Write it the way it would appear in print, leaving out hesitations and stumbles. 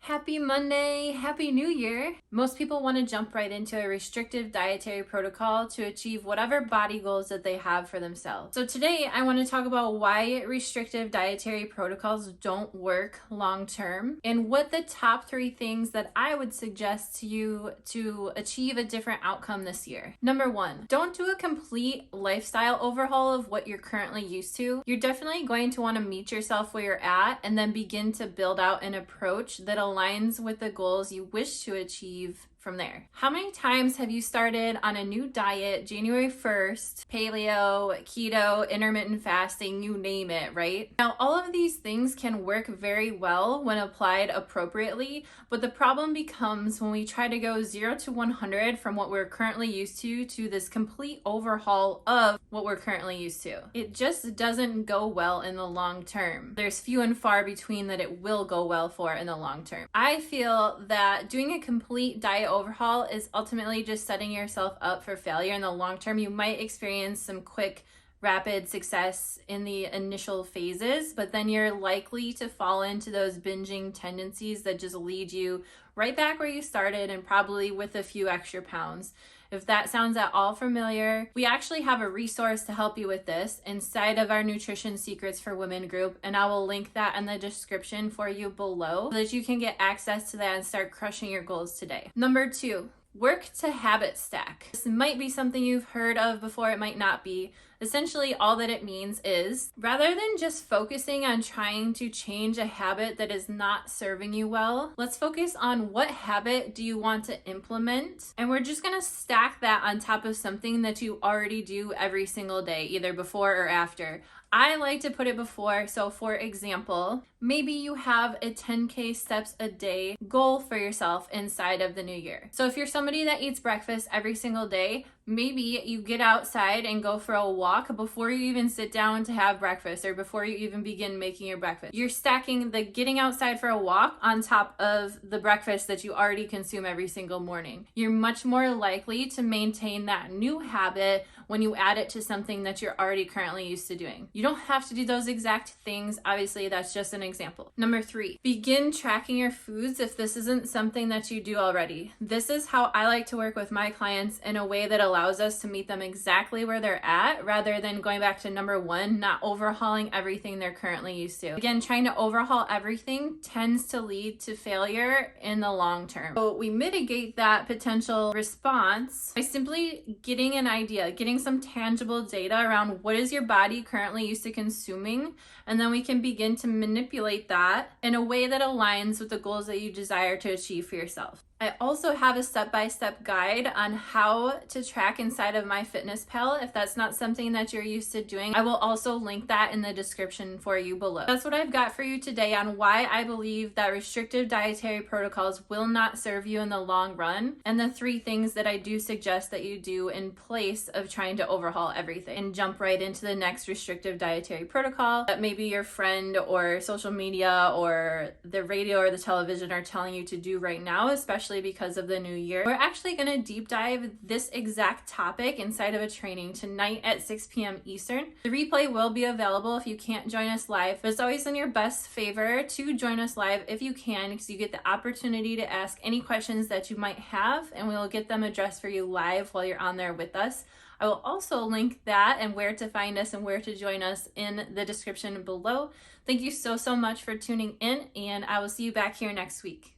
Happy Monday, Happy New Year. Most people want to jump right into a restrictive dietary protocol to achieve whatever body goals that they have for themselves. So today I want to talk about why restrictive dietary protocols don't work long term and what the top 3 things that I would suggest to you to achieve a different outcome this year. Number 1, don't do a complete lifestyle overhaul of what you're currently used to. You're definitely going to want to meet yourself where you're at and then begin to build out an approach that aligns with the goals you wish to achieve from there. How many times have you started on a new diet, January 1st, paleo, keto, intermittent fasting, you name it, right? Now, all of these things can work very well when applied appropriately, but the problem becomes when we try to go 0 to 100 from what we're currently used to this complete overhaul of what we're currently used to. It just doesn't go well in the long term. There's few and far between that it will go well for in the long term. I feel that doing a complete diet overhaul is ultimately just setting yourself up for failure in the long term. You might experience some quick, rapid success in the initial phases, but then you're likely to fall into those binging tendencies that just lead you right back where you started and probably with a few extra pounds. If that sounds at all familiar, we actually have a resource to help you with this inside of our Nutrition Secrets for Women group, and I will link that in the description for you below so that you can get access to that and start crushing your goals today. Number 2, work to habit stack. This might be something you've heard of before, it might not be. Essentially, all that it means is rather than just focusing on trying to change a habit that is not serving you well, let's focus on what habit do you want to implement. And we're just going to stack that on top of something that you already do every single day, either before or after. I like to put it before. So for example, maybe you have a 10K steps a day goal for yourself inside of the new year. So if you're somebody that eats breakfast every single day, maybe you get outside and go for a walk before you even sit down to have breakfast or before you even begin making your breakfast. You're stacking the getting outside for a walk on top of the breakfast that you already consume every single morning. You're much more likely to maintain that new habit when you add it to something that you're already currently used to doing. You don't have to do those exact things. Obviously, that's just an example. Number 3, begin tracking your foods if this isn't something that you do already. This is how I like to work with my clients in a way that allows us to meet them exactly where they're at rather than going back to number 1, not overhauling everything they're currently used to. Again, trying to overhaul everything tends to lead to failure in the long term. So we mitigate that potential response by simply getting an idea, getting some tangible data around what is your body currently used to consuming, and then we can begin to manipulate that in a way that aligns with the goals that you desire to achieve for yourself. I also have a step-by-step guide on how to track inside of myfitnesspal. If that's not something that you're used to doing, I will also link that in the description for you below. That's what I've got for you today on why I believe that restrictive dietary protocols will not serve you in the long run, and the 3 things that I do suggest that you do in place of trying to overhaul everything and jump right into the next restrictive dietary protocol that maybe your friend or social media or the radio or the television are telling you to do right now, especially because of the new year. We're actually going to deep dive this exact topic inside of a training tonight at 6 p.m. Eastern. The replay will be available if you can't join us live, but it's always in your best favor to join us live if you can, because you get the opportunity to ask any questions that you might have, and we will get them addressed for you live while you're on there with us. I will also link that and where to find us and where to join us in the description below. Thank you so much for tuning in, and I will see you back here next week.